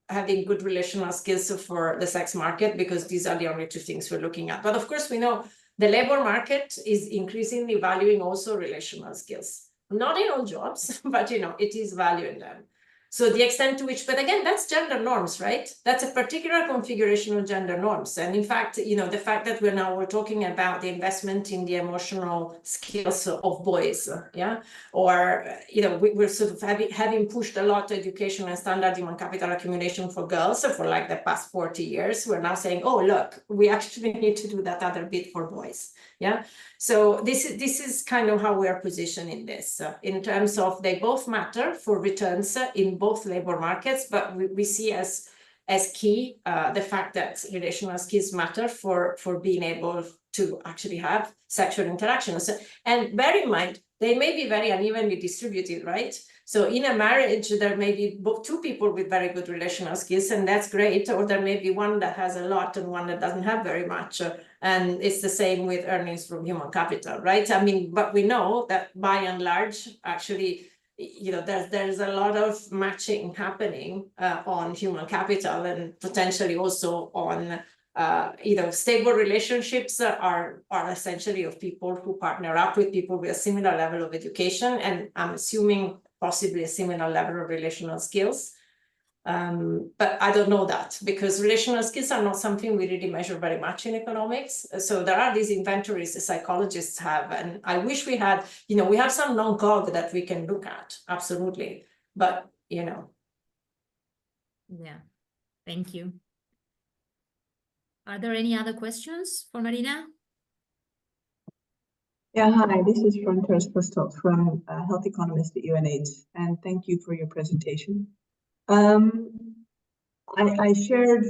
having good relational skills for the sex market, because these are the only two things we're looking at. But of course, we know the labor market is increasingly valuing also relational skills. Not in all jobs, but it is valuing them. So the extent to which, but again, that's gender norms, right? That's a particular configuration of gender norms. And in fact, the fact that we're talking about the investment in the emotional skills of boys, yeah? Or, we're sort of having pushed a lot of education and standard human capital accumulation for girls for like the past 40 years. We're now saying, oh, look, we actually need to do that other bit for boys. Yeah. So this is kind of how we are positioning this in terms of they both matter for returns in both labor markets, but we see as key the fact that relational skills matter for being able to actually have sexual interactions. And bear in mind, they may be very unevenly distributed, right? So in a marriage, there may be two people with very good relational skills, and that's great. Or there may be one that has a lot and one that doesn't have very much. And it's the same with earnings from human capital, right? I mean, but we know that by and large, actually, there's a lot of matching happening on human capital, and potentially also on stable relationships are essentially of people who partner up with people with a similar level of education, and I'm assuming possibly a similar level of relational skills. But I don't know that, because relational skills are not something we really measure very much in economics. So there are these inventories the psychologists have, and I wish we had, we have some non-cog that we can look at, absolutely. But, Yeah, thank you. Are there any other questions for Marina? Yeah, hi, this is Frontiers Postel from Health Economist at UNAIDS, and thank you for your presentation. I shared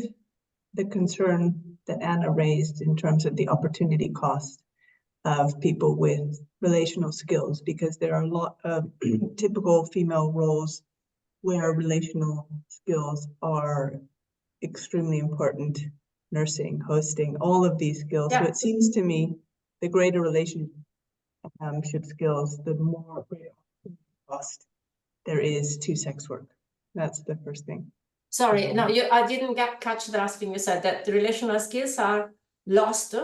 the concern that Anna raised in terms of the opportunity cost of people with relational skills, because there are a lot of typical female roles where relational skills are extremely important. Nursing, hosting, all of these skills. Yeah. So it seems to me the greater relationship skills, the more cost there is to sex work. That's the first thing. sorry, no, I didn't catch the last thing you said, that the relational skills are lost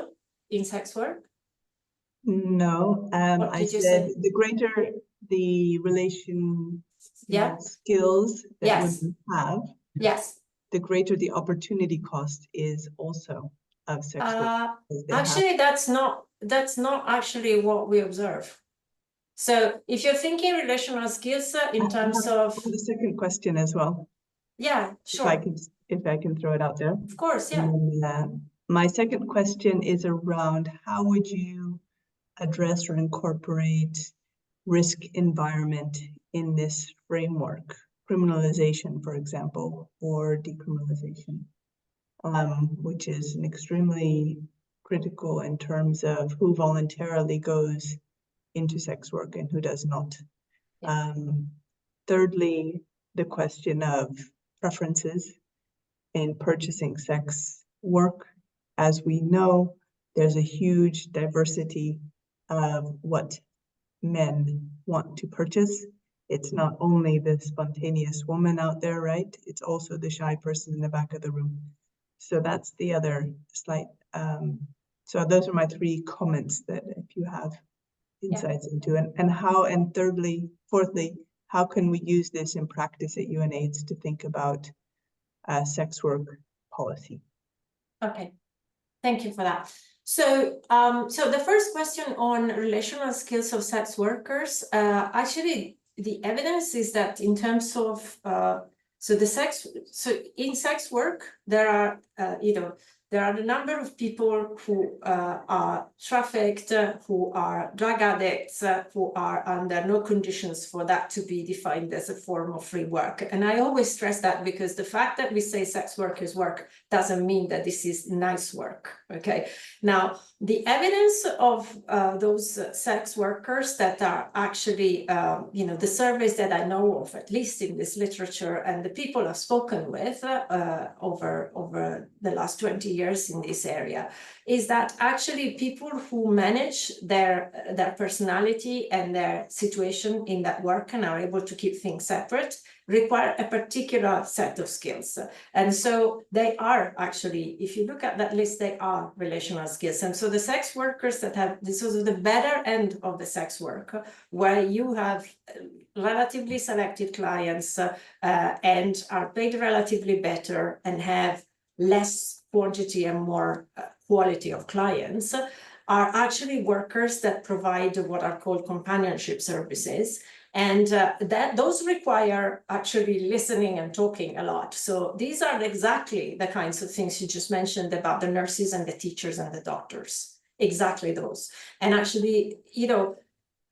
in sex work. No, What I did you said say? the greater the relation Yeah. skills that Yes. women have, Yes. the greater the opportunity cost is also of sex work. because they have- Actually, that's not actually what we observe. So if you're thinking relational skills in terms of, the second question as well, yeah, sure, if I can throw it out there. of course, yeah. My second question is around how would you address or incorporate risk environment in this framework, criminalization, for example, or decriminalization, which is an extremely critical in terms of who voluntarily goes into sex work and who does not. Thirdly, the question of preferences in purchasing sex work. As we know, there's a huge diversity of what men want to purchase. It's not only the spontaneous woman out there, right? It's also the shy person in the back of the room. So that's the other slight. So those are my three comments that if you have insights into, and fourthly, how can we use this in practice at UNAIDS to think about sex work policy? Okay. Thank you for that. So, so the first question on relational skills of sex workers, actually, the evidence is that in terms of so in sex work, there are there are a number of people who are trafficked, who are drug addicts, who are under no conditions for that to be defined as a form of free work. And I always stress that, because the fact that we say sex work is work doesn't mean that this is nice work, okay? Now, the evidence of those sex workers that are actually, the surveys that I know of, at least in this literature, and the people I've spoken with over the last 20 years in this area, is that actually people who manage their personality and their situation in that work and are able to keep things separate require a particular set of skills. And so they are actually, if you look at that list, they are relational skills. And so the sex workers that have, this is the better end of the sex work, where you have relatively selected clients and are paid relatively better and have less quantity and more quality of clients, are actually workers that provide what are called companionship services. And those require actually listening and talking a lot. So these are exactly the kinds of things you just mentioned about the nurses and the teachers and the doctors, exactly those. And actually,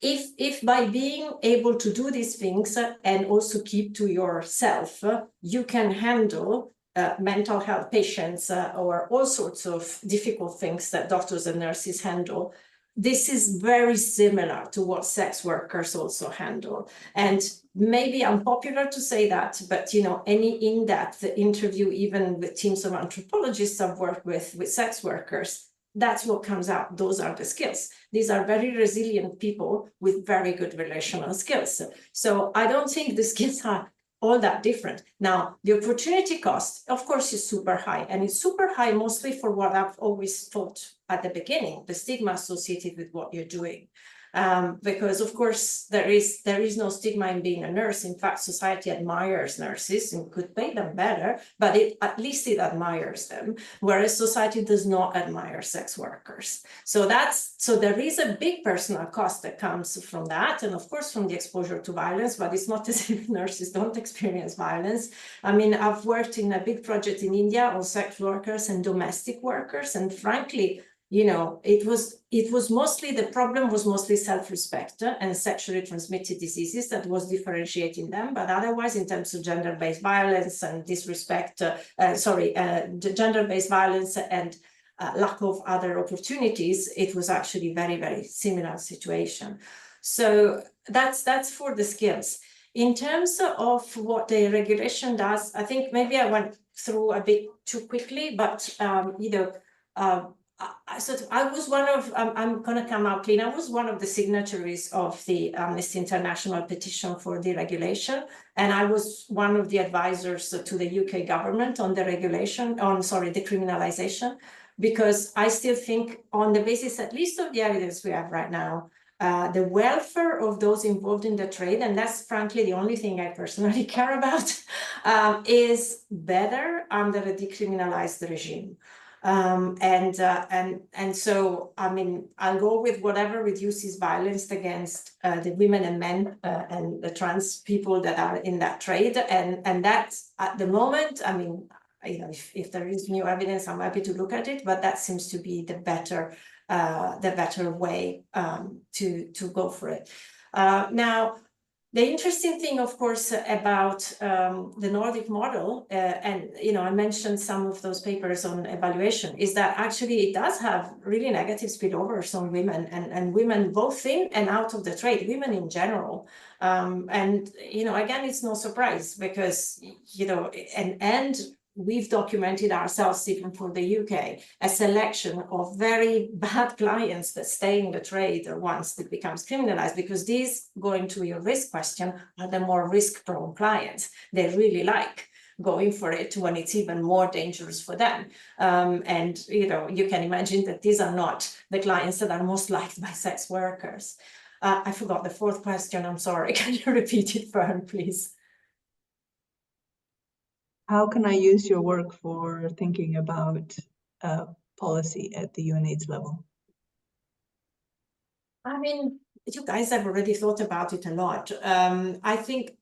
if by being able to do these things and also keep to yourself, you can handle mental health patients or all sorts of difficult things that doctors and nurses handle, this is very similar to what sex workers also handle. And maybe unpopular to say that, but any in-depth interview, even with teams of anthropologists I've worked with sex workers, that's what comes out. Those are the skills. These are very resilient people with very good relational skills. So I don't think the skills are all that different. Now, the opportunity cost, of course, is super high, and it's super high mostly for what I've always thought at the beginning, the stigma associated with what you're doing. Because of course there is no stigma in being a nurse. In fact, society admires nurses and could pay them better, but at least it admires them, whereas society does not admire sex workers. So there is a big personal cost that comes from that, and of course from the exposure to violence, but it's not as if nurses don't experience violence. I mean, I've worked in a big project in India on sex workers and domestic workers, and frankly, it was mostly, the problem was mostly self-respect and sexually transmitted diseases that was differentiating them. But otherwise, in terms of gender-based violence and disrespect, gender-based violence and lack of other opportunities, it was actually very, very similar situation. So that's for the skills. In terms of what the regulation does, I think maybe I went through a bit too quickly, but I was one of, I'm going to come out clean, I was one of the signatories of the Amnesty International petition for deregulation, and I was one of the advisors to the UK government on the decriminalization, because I still think, on the basis at least of the evidence we have right now, the welfare of those involved in the trade, and that's frankly the only thing I personally care about, is better under a decriminalized regime. And so, I mean, I'll go with whatever reduces violence against the women and men and the trans people that are in that trade. And that's, at the moment, I mean, if there is new evidence, I'm happy to look at it, but that seems to be the better way to go for it. Now, the interesting thing, of course, about the Nordic model, and I mentioned some of those papers on evaluation, is that actually it does have really negative spillovers on women, and women both in and out of the trade, women in general. And again, it's no surprise, because and we've documented ourselves, even for the UK, a selection of very bad clients that stay in the trade once it becomes criminalized, because these, going to your risk question, are the more risk-prone clients. They really like going for it when it's even more dangerous for them. And you can imagine that these are not the clients that are most liked by sex workers. I forgot the fourth question. I'm sorry. Can you repeat it, Fern, please? How can I use your work for thinking about policy at the UNAIDS level? I mean, you guys have already thought about it a lot. I think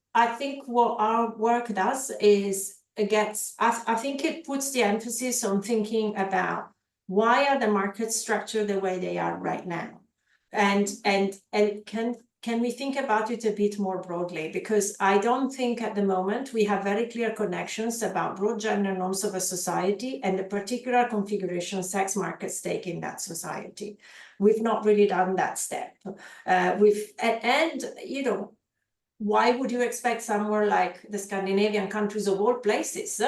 what our work does is I think it puts the emphasis on thinking about why are the markets structured the way they are right now, and can we think about it a bit more broadly? Because I don't think at the moment we have very clear connections about broad gender norms of a society and the particular configuration sex markets take in that society. We've not really done that step. And you know, why would you expect somewhere like the Scandinavian countries of all places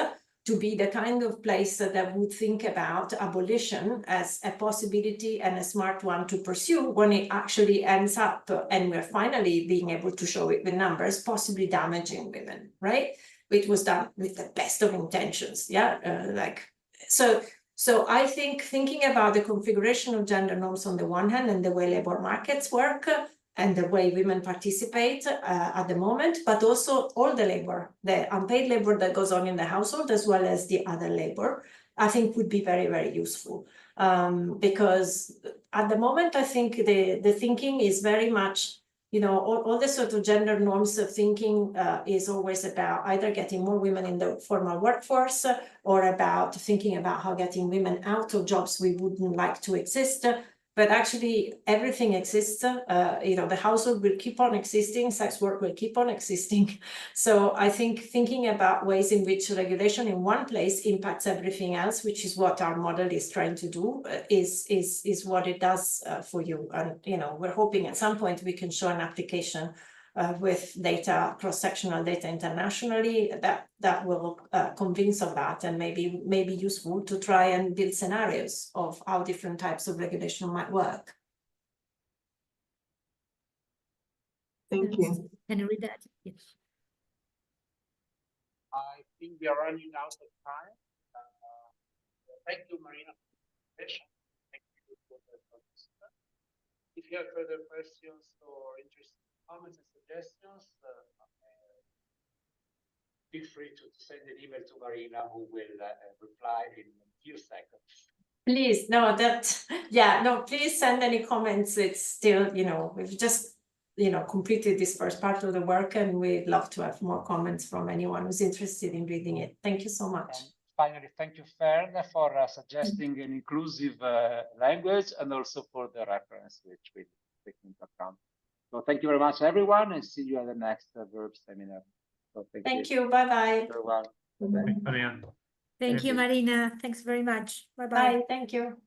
to be the kind of place that would think about abolition as a possibility and a smart one to pursue when it actually ends up, and we're finally being able to show it with numbers, possibly damaging women, right? It was done with the best of intentions, yeah, So I think thinking about the configuration of gender norms on the one hand and the way labor markets work and the way women participate at the moment, but also all the labor, the unpaid labor that goes on in the household, as well as the other labor, I think would be very, very useful. Because at the moment, I think the thinking is very much, you know, all the sort of gender norms of thinking is always about either getting more women in the formal workforce or about thinking about how getting women out of jobs we wouldn't like to exist. But actually everything exists, you know, the household will keep on existing, sex work will keep on existing. So I think thinking about ways in which regulation in one place impacts everything else, which is what our model is trying to do, is what it does for you. And, you know, we're hoping at some point we can show an application with data, cross-sectional data internationally that will convince of that and maybe useful to try and build scenarios of how different types of regulation might work. Thank you. Can you read that? Yes. I think we are running out of time. Thank you, Marina, for the presentation. Thank you for the participants. If you have further questions or interesting comments and suggestions, feel free to send an email to Marina, who will reply in a few seconds. Please, please send any comments. It's still, you know, we've just, you know, completed this first part of the work and we'd love to have more comments from anyone who's interested in reading it. Thank you so much. And finally, thank you, Fern, for suggesting an inclusive language and also for the reference, which we take into account. So thank you very much, everyone, and see you at the next VERB seminar. So Thank you. Bye-bye. Everyone. Thanks, Marianne. Thank you, Marina. Thanks very much. Bye-bye. Bye. Thank you.